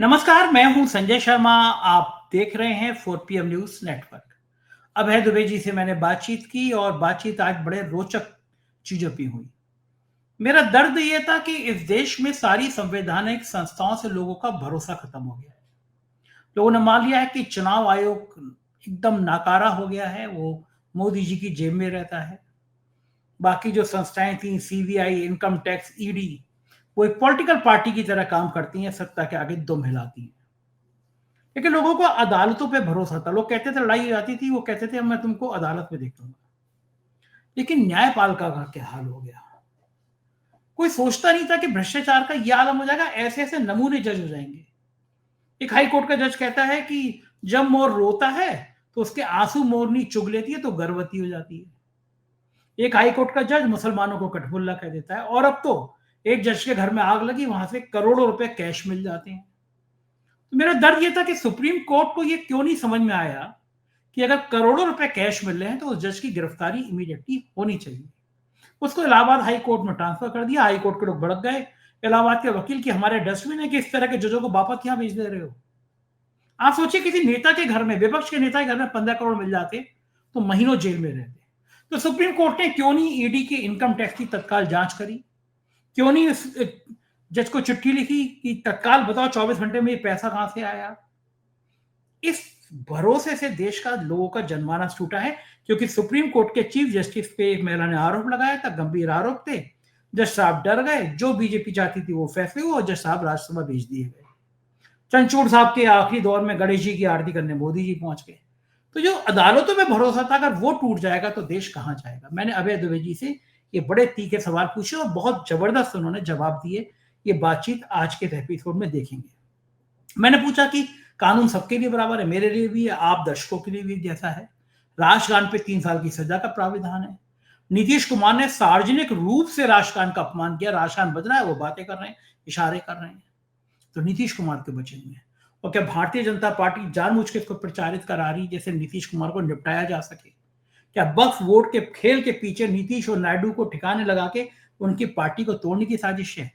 नमस्कार, मैं हूं संजय शर्मा। आप देख रहे हैं 4 PM न्यूज नेटवर्क। अभय दुबे जी से मैंने बातचीत की और बातचीत आज बड़े रोचक चीजों पे हुई। मेरा दर्द ये था कि इस देश में सारी संवैधानिक संस्थाओं से लोगों का भरोसा खत्म हो गया है। लोगों ने मान लिया है कि चुनाव आयोग एकदम नाकारा हो गया है, वो मोदी जी की जेब में रहता है। बाकी जो संस्थाएं थी, सीबीआई, इनकम टैक्स, ईडी, वो एक पॉलिटिकल पार्टी की तरह काम करती हैं, सत्ता के आगे दुम हिलाती हैं। लेकिन लोगों को अदालतों पे भरोसा था। लोग कहते थे लड़ाई हो जाती थी, वो कहते थे मैं तुमको अदालत में देख लूंगा। लेकिन न्यायपालिका का क्या हाल हो गया? कोई सोचता नहीं था कि भ्रष्टाचार का यह आलम हो जाएगा, ऐसे ऐसे नमूने जज हो जाएंगे। एक हाई कोर्ट का जज कहता है कि जब मोर रोता है तो उसके आंसू मोरनी चुग लेती है तो गर्भवती हो जाती है। एक हाई कोर्ट का जज मुसलमानों को कठपुल्ला कह देता है, और अब तो एक जज के घर में आग लगी, वहां से करोड़ों रुपए कैश मिल जाते हैं। तो मेरा दर्द यह था कि सुप्रीम कोर्ट को यह क्यों नहीं समझ में आया कि अगर करोड़ों रुपए कैश मिल रहे हैं तो उस जज की गिरफ्तारी इमीडिएटली होनी चाहिए। उसको इलाहाबाद हाई कोर्ट में ट्रांसफर कर दिया। हाई कोर्ट के लोग भड़क गए। इलाहाबाद के वकील की हमारे डस्टबिन है कि इस तरह के जजों को वापस यहां भेज दे रहे हो। आप सोचिए किसी नेता के घर में, विपक्ष के नेता के घर में 15 करोड़ मिल जाते तो महीनों जेल में रहते। तो सुप्रीम कोर्ट ने क्यों नहीं ईडी के इनकम टैक्स की तत्काल जांच करी? क्यों नहीं उस जज को चिट्ठी लिखी कि तत्काल बताओ 24 घंटे में ये पैसा कहां से आया? इस भरोसे से देश का लोगों का जनमानस टूटा है, क्योंकि सुप्रीम कोर्ट के चीफ जस्टिस पे एक महिला ने आरोप लगाया था, गंभीर आरोप थे। जज साहब डर गए, जो बीजेपी चाहती थी वो फैसले हुए और जज साहब राज्यसभा भेज दिए गए। चंद्रचूड़ साहब के आखिरी दौर में गणेश जी की आरती करने मोदी जी पहुंच गए। तो जो अदालतों में भरोसा था, अगर वो टूट जाएगा तो देश कहां जाएगा? मैंने अभय दुबे जी से ये बड़े तीखे सवाल पूछे और बहुत जबरदस्त उन्होंने जवाब दिए। ये बातचीत आज के एपिसोड में देखेंगे। मैंने पूछा कि कानून सबके लिए बराबर है, मेरे लिए भी है, आप दर्शकों के लिए भी जैसा है। राष्ट्रगान पे 3 साल की सजा का प्राविधान है। नीतीश कुमार ने सार्वजनिक रूप से राष्ट्रगान का अपमान किया। राष्ट्रगान बज रहा है, वो बातें कर रहे हैं, इशारे कर रहे हैं। तो नीतीश कुमार के बचेंगे। और क्या भारतीय जनता पार्टी जानबूझ के इसको प्रचारित करा रही जैसे नीतीश कुमार को निपटाया जा सके? क्या बक्स वोट के खेल के पीछे नीतीश और नायडू को ठिकाने लगा के उनकी पार्टी को तोड़ने की साजिश है?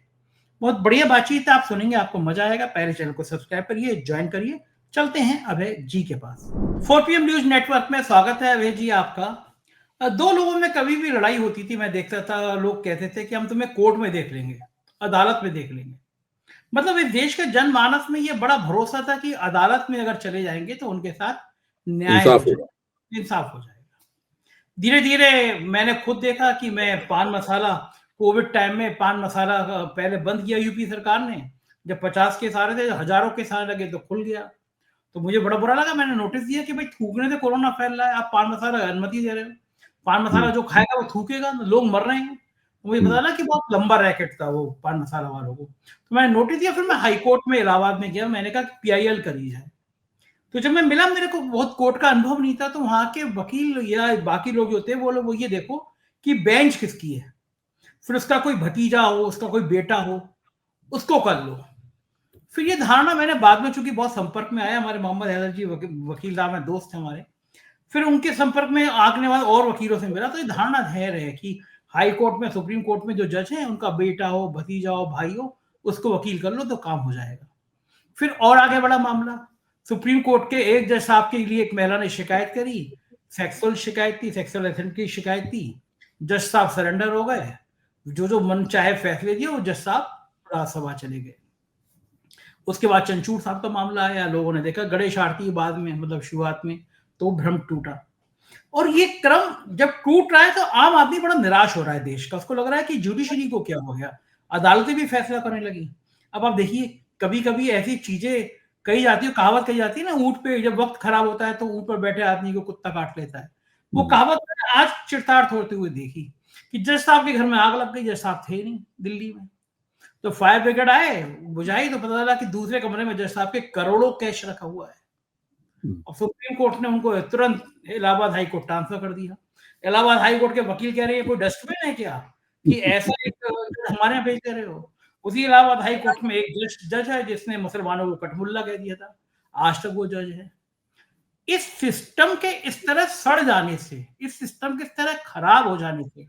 बहुत बढ़िया बातचीत है, आप सुनेंगे, आपको मजा आएगा। पहले चैनल को सब्सक्राइब करिए, ज्वाइन करिए। चलते हैं अभय जी के पास। 4 PM न्यूज नेटवर्क में स्वागत है अभय जी आपका। दो लोगों में कभी भी लड़ाई होती थी, मैं देखता था, लोग कहते थे कि हम तुम्हें कोर्ट में देख लेंगे, अदालत में देख लेंगे। मतलब इस देश के जनमानस में यह बड़ा भरोसा था कि अदालत में अगर चले जाएंगे तो उनके साथ न्याय हो इंसाफ होगा। जाएगा, इंसाफ हो जाएगा। धीरे धीरे मैंने खुद देखा कि मैं पान मसाला, कोविड टाइम में पान मसाला पहले बंद किया यूपी सरकार ने। जब 50 केस आ रहे थे, हजारों केस आने लगे तो खुल गया। तो मुझे बड़ा बुरा लगा। मैंने नोटिस दिया कि भाई थूकने से कोरोना फैल रहा है, आप पान मसाला अनुमति दे रहे हो। पान मसाला हुँ, जो खाएगा वो थूकेगा, लोग मर रहे हैं। तो मुझे हुँ, पता ना कि बहुत लंबा रैकेट था वो पान मसाला वालों को। तो मैंने नोटिस दिया, फिर मैं हाई कोर्ट में इलाहाबाद में गया। मैंने कहा कि पीआईएल करी जाए। तो जब मैं मिला, मेरे को बहुत कोर्ट का अनुभव नहीं था, तो वहां के वकील या बाकी लोग जो थे वो लोग, वो ये देखो कि बेंच किसकी है, फिर उसका कोई भतीजा हो, उसका कोई बेटा हो, उसको कर लो। फिर ये धारणा मैंने बाद में, चूंकि बहुत संपर्क में आया, हमारे मोहम्मद हैदर जी वकील साहब हैं, दोस्त हैं हमारे। फिर उनके संपर्क में आने वाले और वकीलों से मिला, तो ये धारणा है रहे कि हाई कोर्ट में, सुप्रीम कोर्ट में जो जज हैं उनका बेटा हो, भतीजा हो, भाई हो, उसको वकील कर लो तो काम हो जाएगा। फिर और आगे बड़ा मामला, सुप्रीम कोर्ट के एक जज साहब के लिए एक महिला ने शिकायत करी, सेक्सुअल शिकायत थी, सेक्सुअल असेंट की शिकायत थी। जज साहब सरेंडर हो गए, जो जो मन चाहे फैसले दिए, वो जज साहब राज्यसभा चले गए। उसके बाद चंचूड़ साहब का मामला आया, लोगों ने देखा गणेश आरती बाद में, मतलब शुरुआत में, तो भ्रम टूटा। और ये क्रम जब टूट रहा है तो आम आदमी बड़ा निराश हो रहा है देश का। उसको लग रहा है कि जुडिशरी को क्या हो गया, अदालतें भी फैसला करने लगी। अब आप देखिए, कभी कभी ऐसी चीजें कही जाती है, कहावत कही जाती है ना, ऊंट पे जब वक्त खराब होता है तो ऊंट पर बैठे आदमी को कुत्ता काट लेता है। वो हुँ, कहावत मैंने आज चिरतार्थ होते हुए देखी कि जज साहब के घर में आग लग गई। जज साहब थे नहीं दिल्ली में, तो फायर ब्रिगेड आए, बुझाई, तो पता चला कि दूसरे कमरे में जज साहब के करोड़ों कैश रखा हुआ है। हुँ, और सुप्रीम कोर्ट ने उनको तुरंत इलाहाबाद हाई कोर्ट ट्रांसफर कर दिया। इलाहाबाद हाई कोर्ट के वकील कह रहे हैं कोई डस्टबिन है क्या कि ऐसा एक जज हमारे यहाँ भेज दे रहे हो? उसी इलाहाबाद हाई कोर्ट में एक जज है जिसने मुसलमानों को कठमुल्ला कह दिया था। आज तक वो जज है। इस सिस्टम के इस तरह सड़ जाने से, इस सिस्टम के इस तरह खराब हो जाने से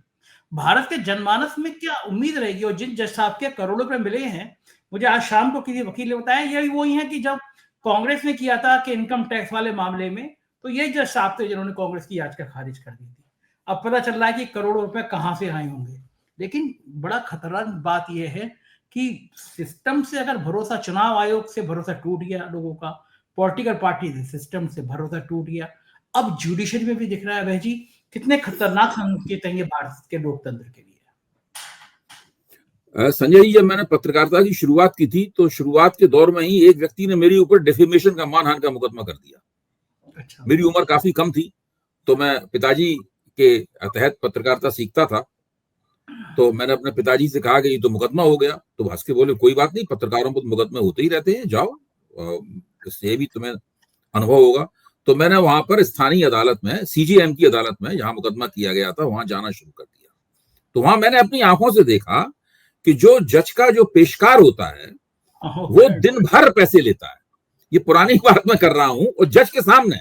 भारत के जनमानस में क्या उम्मीद रहेगी? और जिन जज साहब के करोड़ों रुपए मिले हैं, मुझे आज शाम को किसी वकील ने बताया, यही वही है कि जब कांग्रेस ने किया था कि इनकम टैक्स वाले मामले में, तो यही जज साहब थे जिन्होंने कांग्रेस की याचिका खारिज कर दी थी। अब पता चल रहा है कि करोड़ों रुपए कहां से आए होंगे। लेकिन बड़ा खतरनाक बात यह है कि सिस्टम से अगर भरोसा, चुनाव आयोग से भरोसा टूट गया लोगों का, पॉलिटिकल पार्टी से, सिस्टम से भरोसा टूट गया, अब जुडिशरी में भी दिख रहा है भाई जी, कितने खतरनाक संकेत हैं ये भारत के लोकतंत्र के लिए। संजय जी, जब मैंने पत्रकारिता की शुरुआत की थी तो शुरुआत के दौर में ही एक व्यक्ति ने मेरे ऊपर डिफेमेशन का, मानहानि का मुकदमा कर दिया। अच्छा। मेरी उम्र काफी कम थी, तो मैं पिताजी के तहत पत्रकारिता सीखता था, तो मैंने अपने पिताजी से कहा कि ये तो मुकदमा हो गया। तो हंस के बोले, कोई बात नहीं, पत्रकारों पर मुकदमे होते ही रहते हैं, जाओ, इससे भी तुम्हें अनुभव होगा। तो मैंने वहां पर स्थानीय अदालत में, सीजेएम की अदालत में, जहां मुकदमा किया गया था, वहां जाना शुरू कर दिया। तो वहां मैंने अपनी आंखों से देखा कि जो जज का जो पेशकार होता है वो दिन भर पैसे लेता है। ये पुरानी बात मैं कर रहा हूं, और जज के सामने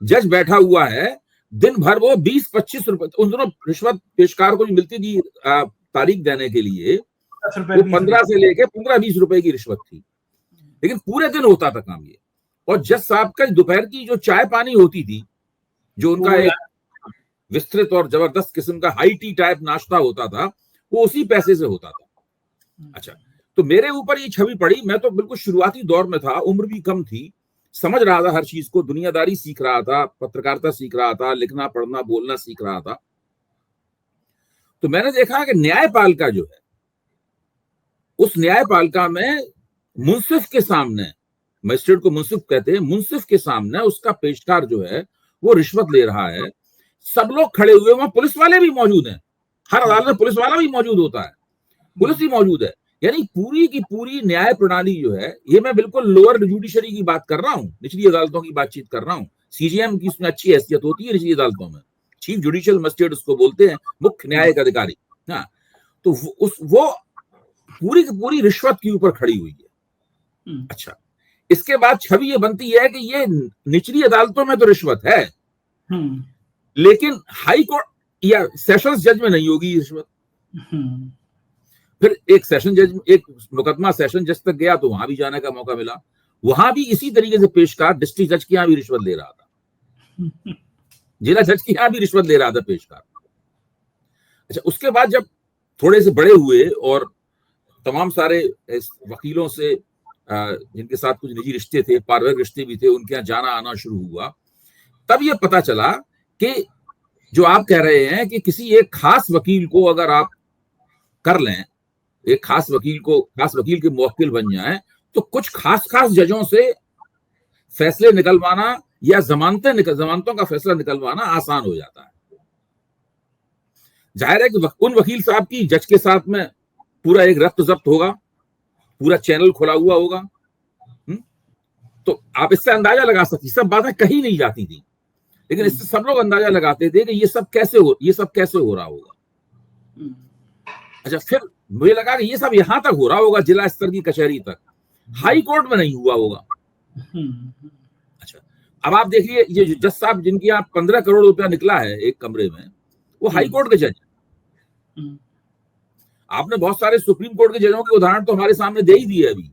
जज बैठा हुआ है, दिन भर वो 20-25 रुपए, उन दोनों रिश्वत पेशकार को जो मिलती थी तारीख देने के लिए, वो 15 से लेके 15-20 रुपए की रिश्वत थी, लेकिन पूरे दिन होता था काम ये। और जज साहब का दोपहर की जो चाय पानी होती थी, जो उनका एक विस्तृत और जबरदस्त किस्म का हाई टी टाइप नाश्ता होता था, वो उसी पैसे से होता था। अच्छा, तो मेरे ऊपर ये छवि पड़ी। मैं तो बिल्कुल शुरुआती दौर में था, उम्र भी कम थी, समझ रहा था हर चीज को, दुनियादारी सीख रहा था, पत्रकारिता सीख रहा था, लिखना पढ़ना बोलना सीख रहा था। तो मैंने देखा कि न्यायपालिका जो है, उस न्यायपालिका में मुंसिफ के सामने, मजिस्ट्रेट को मुंसिफ कहते हैं, मुंसिफ के सामने उसका पेशकार जो है वो रिश्वत ले रहा है। सब लोग खड़े हुए, वहां पुलिस वाले भी मौजूद हैं, हर अदालत में पुलिस वाला भी मौजूद होता है, पुलिस भी मौजूद है। यानी पूरी की पूरी न्याय प्रणाली जो है, ये मैं बिल्कुल लोअर जुडिशरी की बात कर रहा हूँ, निचली अदालतों की बातचीत कर रहा हूँ। सीजीएम की उसमें अच्छी हैसियत होती है निचली अदालतों में, चीफ जुडिशियल मजिस्ट्रेट उसको बोलते हैं, मुख्य न्यायिक अधिकारी। हाँ, तो वो पूरी की पूरी रिश्वत के ऊपर खड़ी हुई है। अच्छा, इसके बाद छवि ये बनती है कि ये निचली अदालतों में तो रिश्वत है, लेकिन हाई कोर्ट या सेशंस जज में नहीं होगी रिश्वत। फिर एक सेशन जज, एक मुकदमा सेशन जज तक गया, तो वहां भी जाने का मौका मिला, वहां भी इसी तरीके से पेशकार डिस्ट्रिक्ट जज के यहां भी रिश्वत ले रहा था, जिला जज के यहां भी रिश्वत ले रहा था पेशकार। अच्छा, उसके बाद जब थोड़े से बड़े हुए और तमाम सारे वकीलों से जिनके साथ कुछ निजी रिश्ते थे, पारिवारिक रिश्ते भी थे, उनके यहाँ जाना आना शुरू हुआ, तब ये पता चला कि जो आप कह रहे हैं कि किसी एक खास वकील को अगर आप कर लें, एक खास वकील के मुवक्किल बन जाएं, तो कुछ खास जजों से फैसले निकलवाना या जमानतों का फैसला निकलवाना आसान हो जाता है। जाहिर है कि उन वकील साहब की जज के साथ में पूरा एक रफ्त जब्त होगा, पूरा चैनल खुला हुआ होगा। तो आप इससे अंदाजा लगा सकते, सब बातें कही नहीं जाती थी, लेकिन इससे सब लोग अंदाजा लगाते थे कि ये सब कैसे हो रहा होगा। अच्छा, फिर मुझे लगा कि ये सब यहां तक हो रहा होगा, जिला स्तर की कचहरी तक, हाई कोर्ट में नहीं हुआ होगा। अच्छा, अब आप देखिए, ये जज साहब जिनकी यहाँ 15 करोड़ रुपया निकला है एक कमरे में, वो हाई कोर्ट के जज। आपने बहुत सारे सुप्रीम कोर्ट के जजों के उदाहरण तो हमारे सामने दे ही दिए अभी।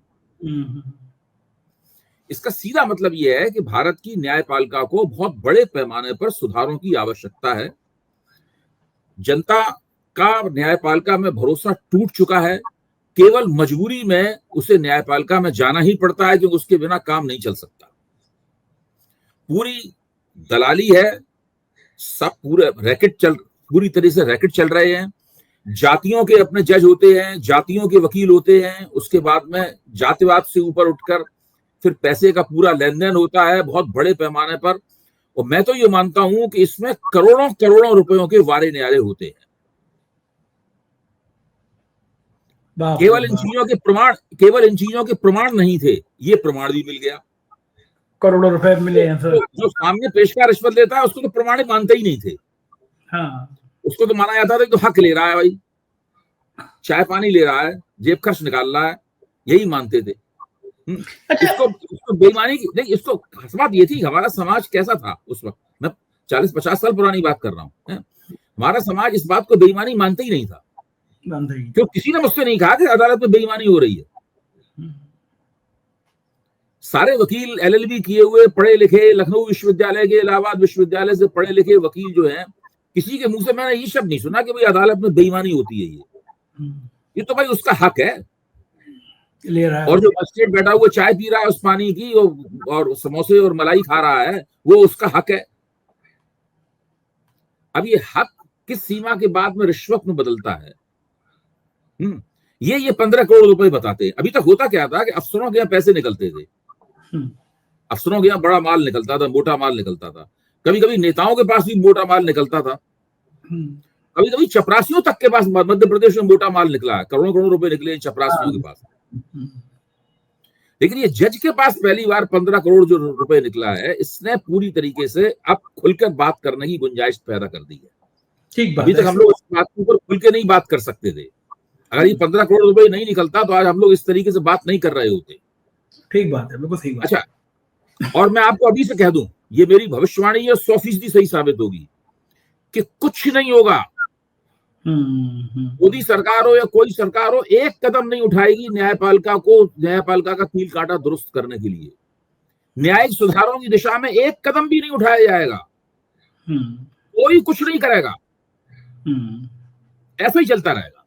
इसका सीधा मतलब यह है कि भारत की न्यायपालिका को बहुत बड़े पैमाने पर सुधारों की आवश्यकता है। जनता का न्यायपालिका में भरोसा टूट चुका है, केवल मजबूरी में उसे न्यायपालिका में जाना ही पड़ता है, क्योंकि उसके बिना काम नहीं चल सकता। पूरी दलाली है, सब पूरी तरह से रैकेट चल रहे हैं। जातियों के अपने जज होते हैं, जातियों के वकील होते हैं, उसके बाद में जातिवाद से ऊपर उठकर फिर पैसे का पूरा लेन देन होता है बहुत बड़े पैमाने पर। और मैं तो ये मानता हूं कि इसमें करोड़ों रुपयों के वारे न्यारे होते हैं। केवल इन चीजों के प्रमाण नहीं थे, ये प्रमाण भी मिल गया, करोड़ों रुपए मिले हैं सर। जो सामने पेशकार रिश्वत लेता है उसको तो प्रमाण मानते ही नहीं थे। हाँ, उसको तो माना जाता था कि तो हक ले रहा है भाई, चाय पानी ले रहा है, जेब खर्च निकाल रहा है, यही मानते थे। इसको बेईमानी की नहीं, इसको बात ये थी, हमारा समाज कैसा था उस वक्त, मैं 40-50 साल पुरानी बात कर रहा हूँ, हमारा समाज इस बात को बेईमानी मानते ही नहीं था। क्यों? किसी ने मुझसे नहीं कहा कि अदालत में बेईमानी हो रही है। सारे वकील LLB किए हुए पढ़े लिखे, लखनऊ विश्वविद्यालय के, इलाहाबाद विश्वविद्यालय से पढ़े लिखे वकील जो हैं, किसी के मुंह से मैंने ये शब्द नहीं सुना कि भाई अदालत में बेईमानी होती है। ये तो भाई उसका हक है, ले रहा है। और जो मजिस्ट्रेट बैठा हुआ चाय पी रहा है उस पानी की और समोसे और मलाई खा रहा है, वो उसका हक है। अब ये हक किस सीमा के बाद में रिश्वत में बदलता है? ये 15 करोड़ रुपए बताते हैं। अभी तक होता क्या था कि अफसरों के यहाँ पैसे निकलते थे, अफसरों के यहाँ बड़ा माल निकलता था, मोटा माल निकलता था। कभी कभी नेताओं के पास भी मोटा माल निकलता था, कभी कभी चपरासियों तक के पास मध्य प्रदेश में मोटा माल निकला है, करोड़ों करोड़ रुपए निकले चपरासियों के पास। लेकिन ये जज के पास पहली बार 15 करोड़ जो रुपए निकला है, इसने पूरी तरीके से अब खुलकर बात करने की गुंजाइश पैदा कर दी है। ठीक बात। अभी तक हम लोग इस बात के ऊपर खुल के नहीं बात कर सकते थे। अगर ये 15 करोड़ रुपए नहीं निकलता तो आज हम लोग इस तरीके से बात नहीं कर रहे होते। ठीक बात है, बिल्कुल सही बात। अच्छा, और मैं आपको अभी से कह दूं, ये मेरी भविष्यवाणी है, 100% सही साबित होगी कि कुछ नहीं होगा। मोदी सरकार हो या कोई सरकार हो, एक कदम नहीं उठाएगी न्यायपालिका का कील काटा दुरुस्त करने के लिए। न्यायिक सुधारों की दिशा में एक कदम भी नहीं उठाया जाएगा, कोई कुछ नहीं करेगा, ऐसा ही चलता रहेगा।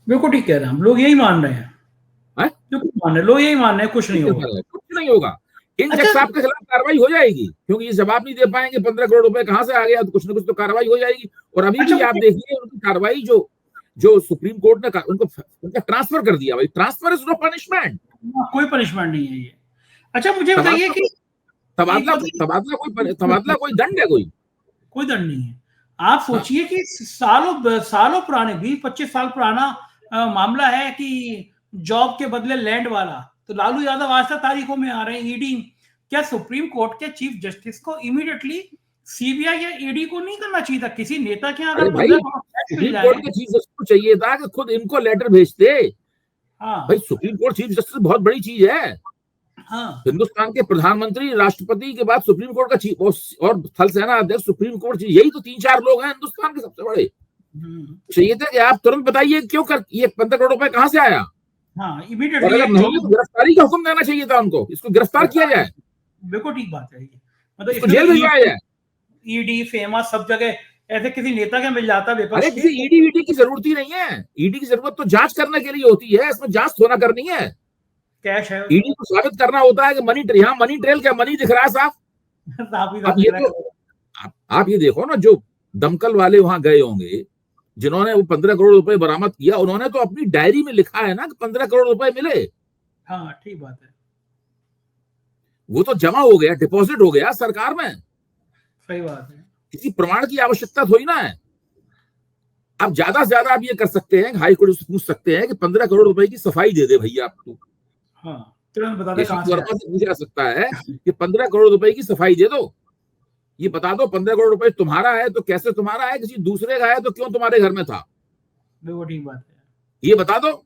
बिल्कुल ठीक कह रहे हैं हम, लोग यही मान रहे हैं। लोग यही मान रहे हैं, कुछ नहीं होगा, कुछ नहीं होगा। इन जज साहब के खिलाफ कार्रवाई हो जाएगी, क्योंकि ये जवाब नहीं दे पाएंगे 15 करोड़ रुपए कहां से आ गया, तो कुछ ना कुछ तो कार्रवाई हो जाएगी। और अभी भी आप देखिए उनकी कार्रवाई जो सुप्रीम कोर्ट ने उनका ट्रांसफर कर दिया। भाई ट्रांसफर इज नो पनिशमेंट, कोई पनिशमेंट नहीं है ये। अच्छा, मुझे बताइए कि तबादला कोई दंड है? कोई दंड नहीं है। आप सोचिए कि सालों पुराने 20-25 साल पुराना मामला है कि जॉब के बदले लैंड वाला, तो लालू यादव आज तक तारीखों में आ रहे हैं। ईडी, क्या सुप्रीम कोर्ट के चीफ जस्टिस को इमीडिएटली सीबीआई या ईडी को नहीं करना चाहिए था? किसी नेता के अगर सुप्रीम कोर्ट के चीफ जस्टिस को चाहिए था कि खुद इनको लेटर भेजते। भाई सुप्रीम कोर्ट चीफ जस्टिस बहुत बड़ी चीज है। हिंदुस्तान के प्रधानमंत्री, राष्ट्रपति के बाद सुप्रीम कोर्ट का चीफ और थल सेना अध्यक्ष, सुप्रीम कोर्ट चीफ, यही तो 3-4 लोग हैं हिंदुस्तान के सबसे बड़े। चाहिए था कि आप तुरंत बताइए क्यों ये 15 करोड़ रुपए कहां से आया। गिरफ्तारी का हुक्म देना चाहिए था उनको, इसको गिरफ्तार किया जाए। बिल्कुल ठीक बात है, मतलब जेल भिजवाया जाए। ईडी, फेमा, सब जगह ऐसे किसी नेता के मिल जाता। अरे किसी ईडी की जरूरत ही नहीं है। ईडी की जरूरत तो जांच करने के लिए होती है, इसमें जांच थोड़ा करनी है। कैश है, ईडी को साबित करना होता है कि मनी ट्रेल, क्या मनी दिख रहा है साहब? आप ये देखो ना, जो दमकल वाले वहां गए होंगे, जिन्होंने वो 15 करोड़ रुपए बरामद किया, उन्होंने तो अपनी डायरी में लिखा है ना कि 15 करोड़ रुपए मिले। हाँ, ठीक बात है, वो तो जमा हो गया, डिपॉजिट हो गया सरकार में। सही बात है, किसी प्रमाण की आवश्यकता थोड़ी ना है। अब ज्यादा से ज्यादा आप ये कर सकते हैं, हाई कोर्ट से पूछ सकते हैं कि 15 करोड़ रुपए की सफाई दे दे भैया आप। तुरंत बता दे कहां से पूछा सकता है कि 15 करोड़ रुपए की सफाई दे दो, ये बता दो 15 करोड़ रुपए तुम्हारा है तो कैसे तुम्हारा है, किसी दूसरे का है तो क्यों तुम्हारे घर में था। बिल्कुल ठीक बात है, ये बता दो।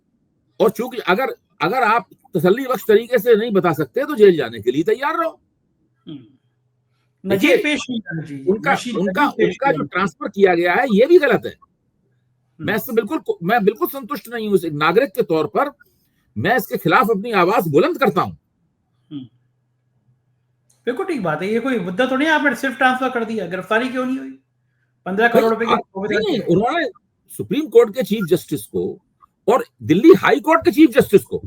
और चूंकि अगर आप तसल्ली बख्श तरीके से नहीं बता सकते तो जेल जाने के लिए तैयार रहो। नजीर पेश नहीं करना चाहिए। उनका जो ट्रांसफर किया गया है ये भी गलत है। मैं बिल्कुल संतुष्ट नहीं हूं। एक नागरिक के तौर पर मैं इसके खिलाफ अपनी आवाज बुलंद करता हूं। बिल्कुल ठीक बात है, ये कोई मुद्दा तो नहीं आपने सिर्फ ट्रांसफर कर दिया, गिरफ्तारी क्यों नहीं हुई? 15 करोड़ रुपए की उन्होंने सुप्रीम कोर्ट के चीफ जस्टिस को और दिल्ली हाई कोर्ट के चीफ जस्टिस को,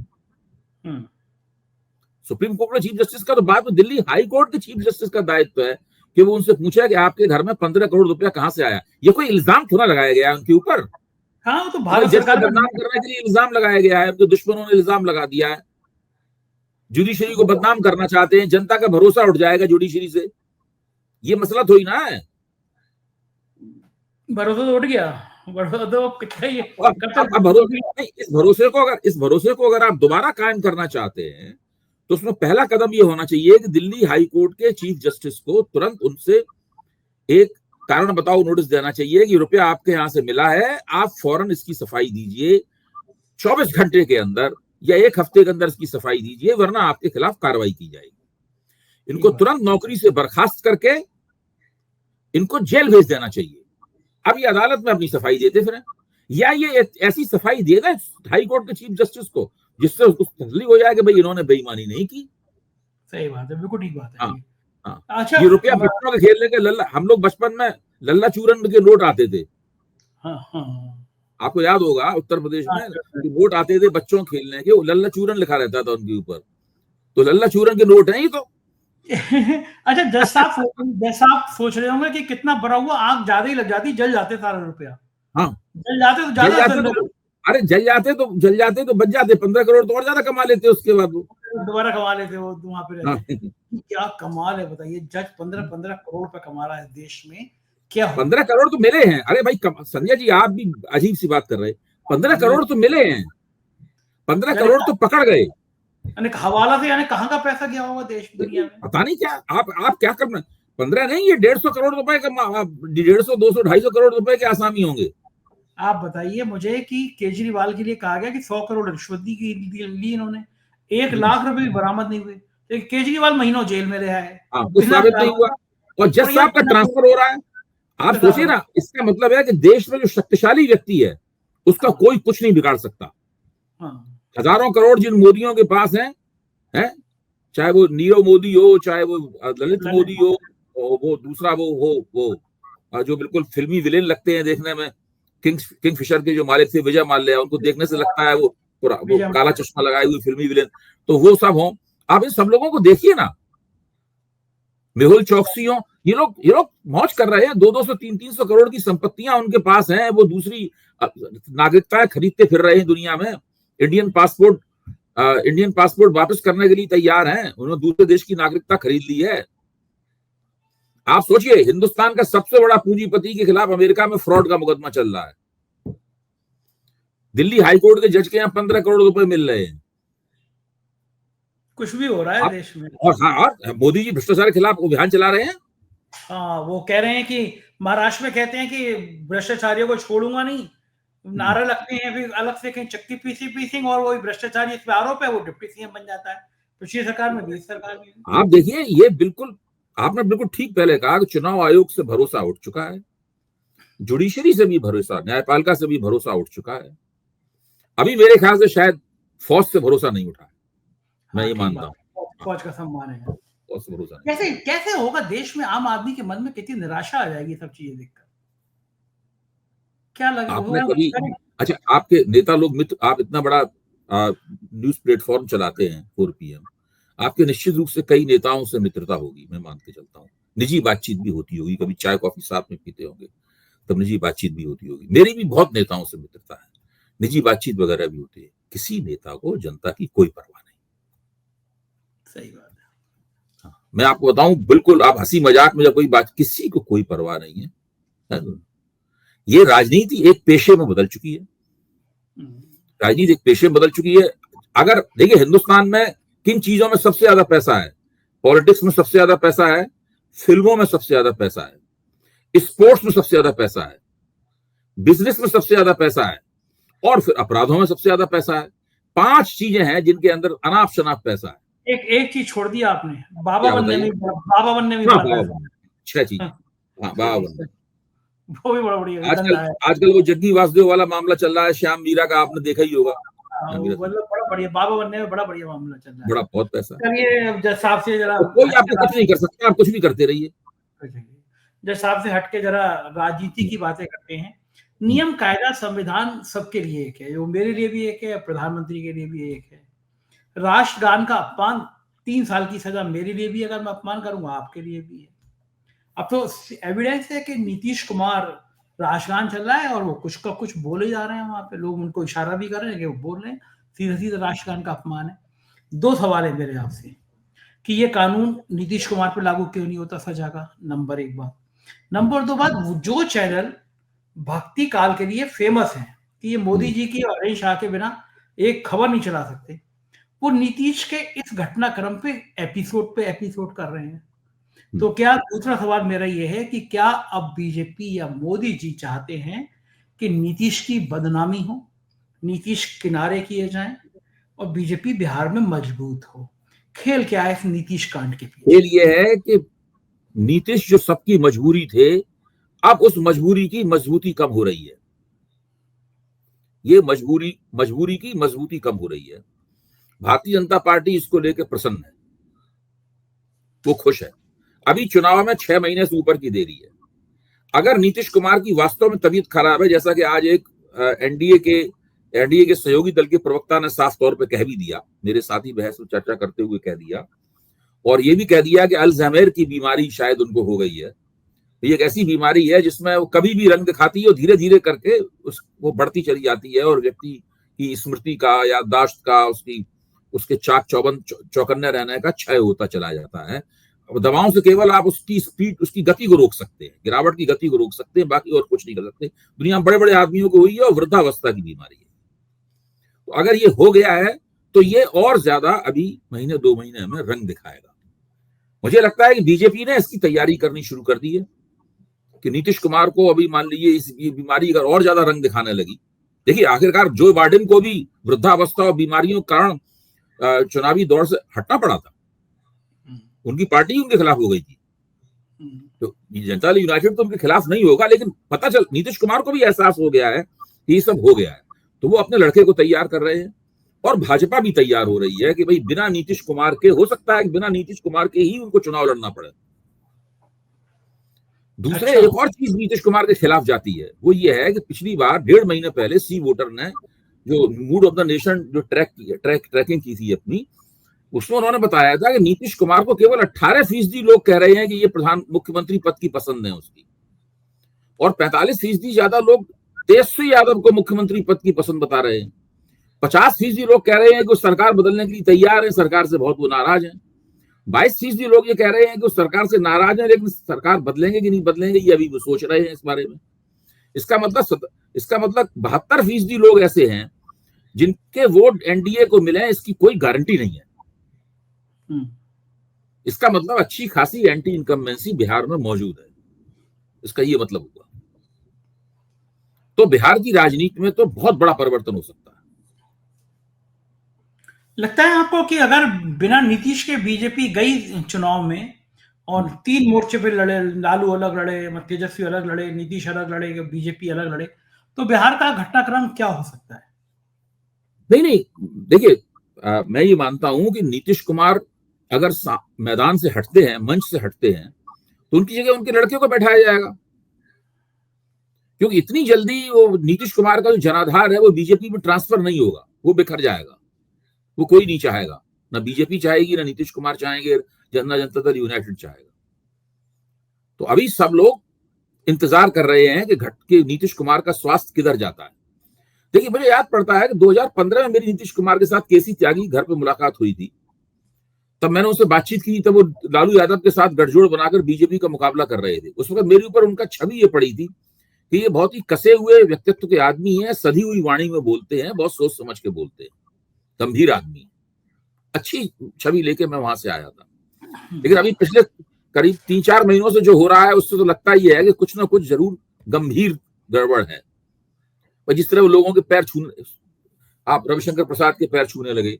सुप्रीम कोर्ट के चीफ जस्टिस का तो बाद में दिल्ली हाई कोर्ट के चीफ जस्टिस का दायित्व है कि वो उनसे पूछा कि आपके घर में 15 करोड़ रुपया कहां से आया। ये कोई इल्जाम थोड़ा लगाया गया है उनके ऊपर। हाँ, तो भारत सरकार बदनाम करने के लिए इल्जाम लगाया गया है, तो दुश्मनों ने इल्जाम लगा दिया है। जुडिशरी को बदनाम करना चाहते हैं, जनता का भरोसा उठ जाएगा जुडिशरी से। ये मसला थोड़ी ना है। भरोसा तो उठ गया, इस भरोसे को अगर आप दोबारा कायम करना चाहते हैं तो उसमें पहला कदम ये होना चाहिए कि दिल्ली हाई कोर्ट के चीफ जस्टिस को तुरंत उनसे एक कारण बताओ नोटिस देना चाहिए कि रुपया आपके यहां से मिला है, आप फौरन इसकी सफाई दीजिए, 24 घंटे के अंदर या 1 हफ्ते के अंदर इसकी सफाई दीजिए, वरना आपके खिलाफ कार्रवाई की जाएगी। इनको तुरंत नौकरी से बर्खास्त करके इनको जेल भेज देना चाहिए। अब ये अदालत में अपनी सफाई देते फिर, या ये ऐसी सफाई दे दें हाई कोर्ट के चीफ जस्टिस को, जिससे उसको तसल्ली हो जाए कि भाई इन्होंने बेईमानी नहीं की। सही बात है, बिल्कुल ठीक बात है। हाँ, हाँ। अच्छा, ये रुपया बच्चों के खेलने के लल्ला, हम लोग बचपन में लल्ला चूरन के नोट आते थे। हाँ हाँ आपको याद होगा उत्तर प्रदेश में नोट आते थे बच्चों खेलने के, वो लल्ला चूरन लिखा रहता था उनके ऊपर। तो लल्ला चूरन के नोट हैं ये तो। अच्छा, जज साहब सोच रहे होंगे कि कितना बड़ा हुआ, आग ज्यादा ही लग जाती, जल जाते सारा रुपया। हाँ, जल जाते तो जल जाते ज्यादा, तो, अरे जल जाते तो बच जाते 15 करोड़ तो और ज्यादा कमा लेते उसके बाद वो दोबारा कमा लेते वो वहां पे हाँ। रहते। क्या कमाल है बताइए, जज 15 करोड़ रुपए कमा रहा है देश में, क्या 15 करोड़ तो मिले हैं। अरे भाई संजय जी, आप भी अजीब सी बात कर रहे हैं। 15 करोड़ तो मिले हैं, 15 करोड़ तो पकड़ गए। हवाला से यानी कहाँ का पैसा गया होगा देश दुनिया में, पता नहीं क्या। आप क्या करना, 15 नहीं, ये 150 करोड़ रुपए का, 150, 200, 250 करोड़ रुपए के आसामी होंगे। आप बताइए मुझे कि केजरीवाल के लिए कहा गया कि 100 करोड़ रिश्वत ली इन्होंने, 1 लाख रुपए भी बरामद नहीं हुए, तो केजरीवाल महीनों जेल में रहा है। हाँ, कुछ साबित नहीं हुआ, और जज साहब का ट्रांसफर हो रहा है। आप सोचिए ना, इसका मतलब है कि देश में जो शक्तिशाली व्यक्ति है उसका कोई कुछ नहीं बिगाड़ सकता। हजारों करोड़ जिन मोदियों के पास हैं, चाहे वो नीरव मोदी हो, चाहे वो ललित मोदी हो, वो दूसरा वो जो बिल्कुल फिल्मी विलेन लगते हैं देखने में, किंगफिशर के जो मालिक थे विजय माल्या, उनको देखने से लगता है वो काला चश्मा लगाए हुए फिल्मी विलेन, तो वो सब हो। आप इन सब लोगों को देखिए ना, मेहुल चौकसी हो, ये लोग मौज कर रहे हैं। 200, 300 करोड़ की संपत्तियां उनके पास हैं। वो दूसरी नागरिकताएं खरीदते फिर रहे हैं दुनिया में। इंडियन पासपोर्ट वापस करने के लिए तैयार हैं। उन्होंने दूसरे देश की नागरिकता खरीद ली है। आप सोचिए, हिंदुस्तान का सबसे बड़ा पूंजीपति के खिलाफ अमेरिका में फ्रॉड का मुकदमा चल रहा है। दिल्ली हाईकोर्ट के जज के यहाँ 15 करोड़ रुपए मिल रहे हैं। कुछ भी हो रहा है देश में। और मोदी जी भ्रष्टाचार के खिलाफ अभियान चला रहे हैं। हाँ, वो कह रहे हैं कि महाराष्ट्र में कहते हैं कि भ्रष्टाचारियों को छोड़ूंगा नहीं, नारा लगते हैं, फिर अलग से कहीं चक्की पीसिंग, और वही भ्रष्टाचारी इस पे आरोप है, वो डिप्टी सीएम बन जाता है। पिछली सरकार में भी, इस सरकार में। आप देखिए, ये बिल्कुल आपने बिल्कुल ठीक पहले कहा कि चुनाव आयोग से भरोसा उठ चुका है, जुडिशरी से भी भरोसा, न्यायपालिका से भी भरोसा उठ चुका है। अभी मेरे ख्याल से शायद फौज से भरोसा नहीं उठा है। मैं ये मानता हूँ, फौज का सम्मान है। फौज से भरोसा नहीं। कैसे होगा देश में, आम आदमी के मन में कितनी निराशा आ जाएगी सब चीजें देखकर, क्या लगे आपने कभी, अच्छा, आपके नेता लोग मित्र, आप इतना बड़ा न्यूज प्लेटफॉर्म चलाते हैं 4 PM, आपके निश्चित रूप से कई नेताओं से मित्रता होगी, मैं मान के चलता हूँ। निजी बातचीत भी होती होगी, कभी चाय कॉफी साथ में पीते होंगे, तब निजी बातचीत भी होती होगी। मेरी भी बहुत नेताओं से मित्रता है, निजी बातचीत वगैरह भी होती है। किसी नेता को जनता की कोई परवाह नहीं। सही बात है। हाँ, मैं आपको बताऊं, बिल्कुल आप हंसी मजाक में जब कोई बात, किसी को कोई परवाह नहीं है। ये राजनीति एक पेशे में बदल चुकी है। राजनीति एक पेशे में बदल चुकी है। अगर देखिए, हिंदुस्तान में किन चीजों में सबसे ज्यादा पैसा है? पॉलिटिक्स में सबसे ज्यादा पैसा है, फिल्मों में सबसे ज्यादा पैसा है, स्पोर्ट्स में सबसे ज्यादा पैसा है, बिजनेस में सबसे ज्यादा पैसा है, और फिर अपराधों में सबसे ज्यादा पैसा है। 5 चीजें हैं जिनके अंदर अनाप शनाप पैसा है। एक चीज छोड़ दिया आपने, बाबा बनने में बड़ा पैसा है। 6 चीज। हाँ, बाबा बनने, वो भी बड़ा बढ़िया। आजकल वो जग्गी वासुदेव वाला मामला चल रहा है, श्याम मीरा का, आपने देखा ही होगा। बड़ा बढ़िया, बाबा बनने में बड़ा बढ़िया मामला चल रहा है। बड़ा बहुत पैसा। चलिए जज साहब से जरा, कोई आपको कुछ नहीं कर सकता, आप कुछ भी करते रहिए। जज साहब से हटके जरा राजनीति की बातें करते हैं। नियम कायदा संविधान सबके लिए एक है, जो मेरे लिए भी एक है, प्रधानमंत्री के लिए भी एक है। राष्ट्रगान का अपमान, 3 साल की सजा मेरे लिए भी, अगर मैं अपमान करूंगा आपके लिए भी है। अब तो एविडेंस है कि नीतीश कुमार राष्ट्रगान चल रहा है और वो कुछ का कुछ बोले जा रहे हैं, वहां पे लोग उनको इशारा भी कर रहे हैं कि वो बोल रहे हैं, सीधा सीधा राष्ट्रगान का अपमान है। 2 सवाल है मेरे आपसे कि ये कानून नीतीश कुमार पे लागू क्यों नहीं होता सजा का, नंबर 1 बात। नंबर 2 बात, जो चैनल भक्ति काल के लिए फेमस है कि ये मोदी जी की और अजय शाह के बिना एक खबर नहीं चला सकते, वो नीतीश के इस घटनाक्रम पे एपिसोड कर रहे हैं। तो क्या, दूसरा सवाल मेरा ये है कि क्या अब बीजेपी या मोदी जी चाहते हैं कि नीतीश की बदनामी हो, नीतीश किनारे किए जाएं और बीजेपी बिहार में मजबूत हो? खेल क्या है इस नीतीश कांड के पीछे? खेल ये है कि नीतीश जो सबकी मजबूरी थे, अब उस मजबूरी की मजबूती कम हो रही है। ये मजबूरी की मजबूती कम हो रही है। भारतीय जनता पार्टी इसको लेकर प्रसन्न है, वो खुश है। अभी चुनाव में 6 महीने से ऊपर की देरी है। अगर नीतीश कुमार की वास्तव में तबीयत खराब है, जैसा कि आज एक एनडीए के सहयोगी दल के प्रवक्ता ने साफ तौर पे कह भी दिया, मेरे साथ ही बहस में चर्चा करते हुए कह दिया, और ये भी कह दिया कि अल्जाइमर की बीमारी शायद उनको हो गई है। ये एक ऐसी बीमारी है जिसमें वो कभी भी रंग दिखाती है और धीरे धीरे करके वो बढ़ती चली जाती है और व्यक्ति की स्मृति का, याददाश्त का, उसके चाक चौकन्ने रहने का क्षय होता चला जाता है। दवाओं से केवल आप उसकी स्पीड, उसकी गति को रोक सकते हैं, गिरावट की गति को रोक सकते हैं, बाकी और कुछ नहीं कर सकते। दुनिया में बड़े बड़े आदमियों को हुई है और वृद्धावस्था की बीमारी है। तो अगर ये हो गया है तो ये और ज्यादा अभी महीने 2 महीने में रंग दिखाएगा। मुझे लगता है कि बीजेपी ने इसकी तैयारी करनी शुरू कर दी है कि नीतीश कुमार को अभी मान लीजिए इस बीमारी अगर और ज्यादा रंग दिखाने लगी। देखिए, आखिरकार जो बाइडेन को भी वृद्धावस्था और बीमारियों के कारण चुनावी दौर से हटना पड़ा था, उनकी पार्टी उनके खिलाफ हो गई थी। तो जनता दल यूनाइटेड तो उनके खिलाफ नहीं होगा, लेकिन पता चल नीतीश कुमार को भी एहसास हो गया है कि ये सब हो गया है, तो वो अपने लड़के को तैयार कर रहे हैं और भाजपा भी तैयार हो रही है कि भाई बिना नीतीश कुमार के, हो सकता है कि बिना नीतीश कुमार के ही उनको चुनाव लड़ना पड़े। दूसरे एक और चीज नीतीश कुमार के खिलाफ जाती है, वो ये है कि पिछली बार 1.5 महीने पहले सी वोटर ने जो मूड ऑफ द नेशन जो ट्रैकिंग की थी अपनी, उसमें उन्होंने बताया था कि नीतीश कुमार को केवल 18% लोग कह रहे हैं कि ये मुख्यमंत्री पद की पसंद है उसकी, और 45% ज्यादा लोग तेजस्वी यादव को मुख्यमंत्री पद की पसंद बता रहे हैं। 50% लोग कह रहे हैं कि वो सरकार बदलने के लिए तैयार है, सरकार से बहुत वो नाराज है। 22% लोग ये कह रहे हैं कि वो सरकार से नाराज है, लेकिन सरकार बदलेंगे कि नहीं बदलेंगे ये अभी वो सोच रहे हैं इस बारे में। इसका मतलब 72% लोग ऐसे हैं जिनके वोट एनडीए को मिले, इसकी कोई गारंटी नहीं है। इसका मतलब अच्छी खासी एंटी इनकम्बेंसी बिहार में मौजूद है, इसका ये मतलब हुआ। तो बिहार की राजनीति में तो बहुत बड़ा परिवर्तन हो सकता है। लगता है आपको कि अगर बिना नीतीश के बीजेपी गई चुनाव में और 3 मोर्चे पे लड़े, लालू अलग लड़े, तेजस्वी अलग लड़े, नीतीश अलग लड़े, बीजेपी अलग लड़े, तो बिहार का घटनाक्रम क्या हो सकता है? नहीं, देखिए, मैं ये मानता हूं कि नीतीश कुमार अगर मैदान से हटते हैं, मंच से हटते हैं, तो उनकी जगह उनके लड़के को बैठाया जाएगा, क्योंकि इतनी जल्दी वो नीतीश कुमार का जो जनाधार है वो बीजेपी में ट्रांसफर नहीं होगा, वो बिखर जाएगा। वो कोई नहीं चाहेगा, ना बीजेपी चाहेगी, ना नीतीश कुमार चाहेंगे, जनता दल यूनाइटेड चाहेगा। तो अभी सब लोग इंतजार कर रहे हैं कि नीतीश कुमार का स्वास्थ्य किधर जाता है। देखिए, मुझे याद पड़ता है कि 2015 में मेरी नीतीश कुमार के साथ केसी त्यागी घर पे मुलाकात हुई थी। तब मैंने उनसे बातचीत की, तब वो लालू यादव के साथ गठजोड़ बनाकर बीजेपी का मुकाबला कर रहे थे। उस वक्त मेरे ऊपर उनका छवि ये पड़ी थी कि ये बहुत ही कसे हुए व्यक्तित्व के आदमी हैं, सधी हुई वाणी में बोलते हैं, बहुत सोच समझ के बोलते हैं, गंभीर आदमी। अच्छी छवि लेके मैं वहां से आया था। लेकिन अभी पिछले करीब 3-4 महीनों से जो हो रहा है, उससे तो लगता ही है कि कुछ ना कुछ जरूर गंभीर गड़बड़ है। जिस तरह वो लोगों के पैर छूने, आप रविशंकर प्रसाद के पैर छूने लगे,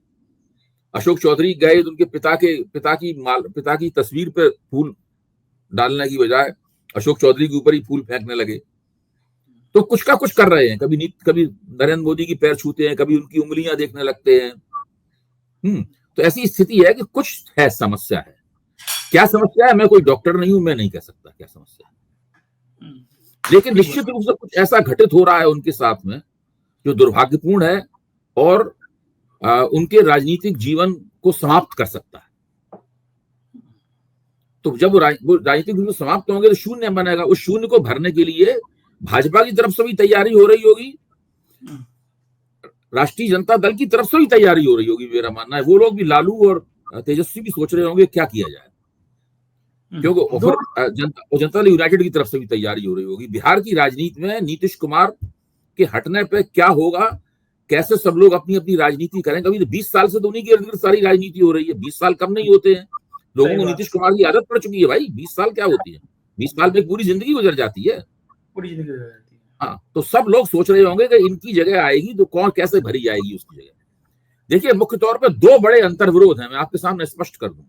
अशोक चौधरी गए तो उनके पिता की तस्वीर पे फूल डालने की बजाय अशोक चौधरी के ऊपर ही फूल फेंकने लगे। तो कुछ का कुछ कर रहे हैं, कभी नरेंद्र मोदी की पैर छूते हैं, कभी उनकी उंगलियां देखने लगते हैं। तो ऐसी स्थिति है कि कुछ है, समस्या है। क्या समस्या है, मैं कोई डॉक्टर नहीं हूं, मैं नहीं कह सकता क्या समस्या है, लेकिन निश्चित रूप से कुछ ऐसा घटित हो रहा है उनके साथ में जो दुर्भाग्यपूर्ण है और उनके राजनीतिक जीवन को समाप्त कर सकता है। तो जब वो राजनीतिक जीवन समाप्त होंगे तो शून्य बनेगा। उस शून्य को भरने के लिए भाजपा की तरफ से भी तैयारी हो रही होगी, राष्ट्रीय जनता दल की तरफ से भी तैयारी हो रही होगी। मेरा मानना है वो लोग भी, लालू और तेजस्वी भी सोच रहे होंगे क्या किया जाए, क्योंकि जनता दल यूनाइटेड की तरफ से भी तैयारी हो रही होगी। बिहार की राजनीति में नीतीश कुमार के हटने पे क्या होगा, कैसे सब लोग अपनी अपनी राजनीति करेंगे। अभी तो 20 साल से तो उन्हीं के इर्द गिर्द सारी राजनीति हो रही है। 20 साल कम नहीं होते हैं, लोगों को नीतीश कुमार की आदत पड़ चुकी है भाई। 20 साल क्या होती है, 20 साल में पूरी जिंदगी गुजर जाती है, पूरी जिंदगी गुजर जाती है। हाँ, तो सब लोग सोच रहे होंगे कि इनकी जगह आएगी तो कौन कैसे भरी जाएगी उसकी जगह। देखिए, मुख्य तौर पर 2 बड़े अंतर्विरोध हैं, मैं आपके सामने स्पष्ट कर दूं,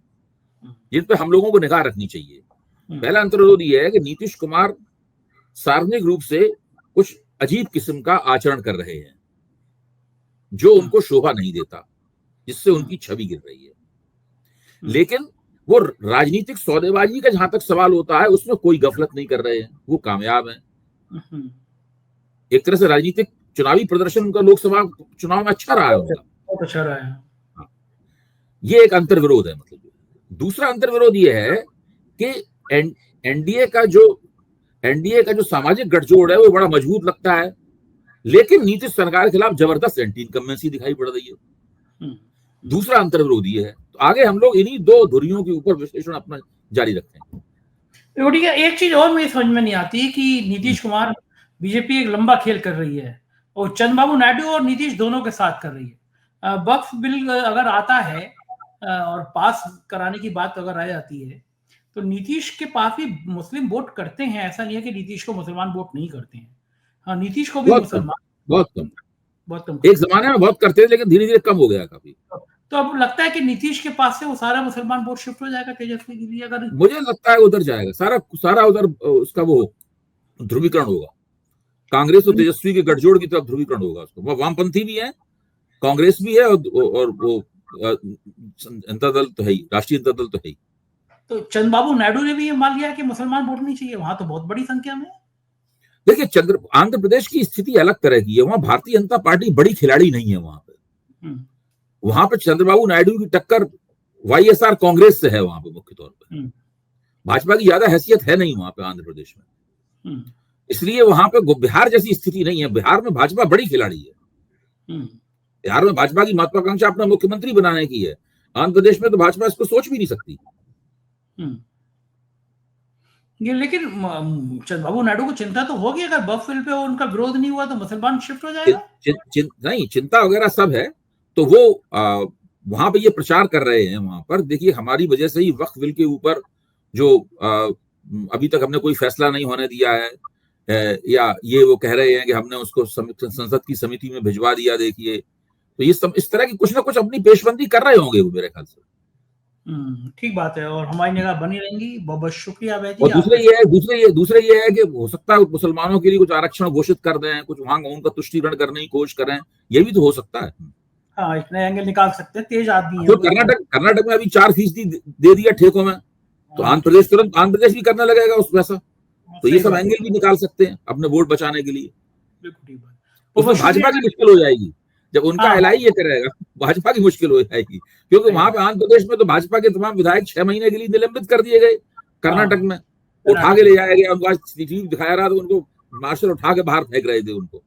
जिन पे हम लोगों को निगाह रखनी चाहिए। पहला अंतर्विरोध यह है कि नीतीश कुमार सार्वजनिक रूप से कुछ अजीब किस्म का आचरण कर रहे हैं जो उनको शोभा नहीं देता। जिससे उनकी छवि गिर रही है। लेकिन वो राजनीतिक सौदेबाजी का जहां तक सवाल होता है उसमें कोई गफलत नहीं कर रहे हैं, वो कामयाब हैं। एक तरह से राजनीतिक चुनावी प्रदर्शन उनका लोकसभा चुनाव में अच्छा रहा है, उनका बहुत अच्छा रहा है। हाँ। ये एक अंतर्विरोध है। मतलब दूसरा अंतर्विरोध ये है कि एनडीए का जो सामाजिक गठजोड़ है वो बड़ा मजबूत लगता है, लेकिन नीतीश सरकार के खिलाफ जबरदस्त एंटी इनकम्बेंसी दिखाई पड़ रही है। दूसरा अंतर्विरोध ये है। तो आगे हम लोग इन्हीं दो धुरियों के ऊपर विश्लेषण अपना जारी रखते हैं। ठीक है, एक चीज और मुझे समझ में नहीं आती कि नीतीश कुमार, बीजेपी एक लंबा खेल कर रही है और चंद्रबाबू नायडू और नीतीश दोनों के साथ कर रही है। वक्फ बिल अगर आता है और पास कराने की बात अगर आ जाती है तो नीतीश के पास भी मुस्लिम वोट करते हैं। ऐसा नहीं है कि नीतीश को मुसलमान वोट नहीं करते हैं। हाँ, नीतीश को भी मुसलमान बहुत कम। एक जमाने में बहुत करते थे, लेकिन धीरे धीरे कम हो गया काफी। तो अब लगता है कि नीतीश के पास से वो सारा मुसलमान वोट शिफ्ट हो जाएगा तेजस्वी के लिए। अगर मुझे लगता है उधर जाएगा सारा उधर उसका वो ध्रुवीकरण होगा। कांग्रेस और तेजस्वी के गठजोड़ की तरफ ध्रुवीकरण होगा उसको। वो वामपंथी भी है, कांग्रेस भी है, और वो जनता दल तो है ही, राष्ट्रीय जनता दल तो है ही। तो चंद्रबाबू नायडू ने भी ये मान लिया कि मुसलमान वोट नहीं चाहिए वहां, तो बहुत बड़ी संख्या में। देखिए, आंध्र प्रदेश की स्थिति अलग तरह की है। वहां भारतीय जनता पार्टी बड़ी खिलाड़ी नहीं है। वहां पे चंद्रबाबू नायडू की टक्कर वाईएसआर कांग्रेस से है। वहां पे मुख्य तौर पर भाजपा की ज्यादा हैसियत है नहीं वहां पे आंध्र प्रदेश में। इसलिए वहां पे बिहार जैसी स्थिति नहीं है। बिहार में भाजपा बड़ी खिलाड़ी है। बिहार में भाजपा की महत्वाकांक्षा अपना मुख्यमंत्री बनाने की है। आंध्र प्रदेश में तो भाजपा इसको सोच भी नहीं सकती। ये लेकिन चंद्रबाबू नायडू को चिंता तो होगी, अगर वक्फ बिल पे उनका विरोध नहीं हुआ तो मुसलमान शिफ्ट हो जाएगा। नहीं, चिंता वगैरह सब है। तो वो वहां पे ये प्रचार कर रहे हैं। वहां पर देखिए, हमारी वजह से ही वक्फ बिल के ऊपर जो अभी तक हमने कोई फैसला नहीं होने दिया है, या ये वो कह रहे हैं कि हमने उसको संसद की समिति में भिजवा दिया। देखिए, तो ये सब इस तरह की कुछ ना कुछ अपनी पेशबंदी कर रहे होंगे वो, मेरे ख्याल से। ठीक बात है, और हमारी निगाह बनी रहेंगी। बहुत बहुत शुक्रिया भाई जी। और दूसरे ये है कि हो सकता है मुसलमानों के लिए कुछ आरक्षण घोषित कर दें, कुछ वहां उनका तुष्टिकरण करने की कोशिश करें। ये भी तो हो सकता है। हाँ, इतने एंगल निकाल सकते हैं, तेज आदमी है। तो कर्नाटक में अभी 4% दे दिया ठेकों में, तो आंध्र प्रदेश भी करने लगेगा उस वैसा। तो ये सब एंगल भी निकाल सकते हैं अपने वोट बचाने के लिए। उसमें भाजपा की मुश्किल हो जाएगी जब उनका एलआई ये करेगा। भाजपा की मुश्किल हो जाएगी, क्योंकि वहां पे आंध्र प्रदेश में तो भाजपा के तमाम विधायक 6 महीने के लिए निलंबित कर दिए गए। कर्नाटक में उठा के ले जाया गया, उनको आज सीसीटीवी दिखाया रहा तो उनको मार्शल उठा के बाहर फेंक रहे थे उनको।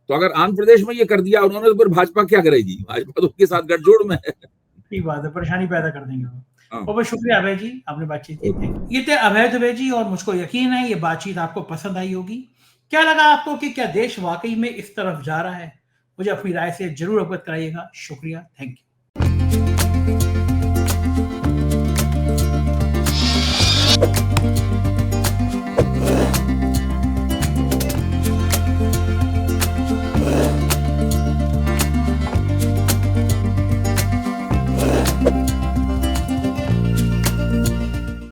तो अगर आंध्र प्रदेश में ये कर दिया उन्होंने, तो फिर भाजपा क्या करेगी? भाजपा तो उनके साथ गठजोड़ में है। ठीक बात है, परेशानी पैदा कर देंगे वो। बहुत शुक्रिया अभय जी, आपने बातचीत की। ये थे अभय दुबे जी, और मुझको यकीन है ये बातचीत आपको पसंद आई होगी। क्या लगा आपको कि क्या देश वाकई में इस तरफ जा रहा है? मुझे अपनी राय से जरूर अवगत कराइएगा। शुक्रिया, थैंक यू।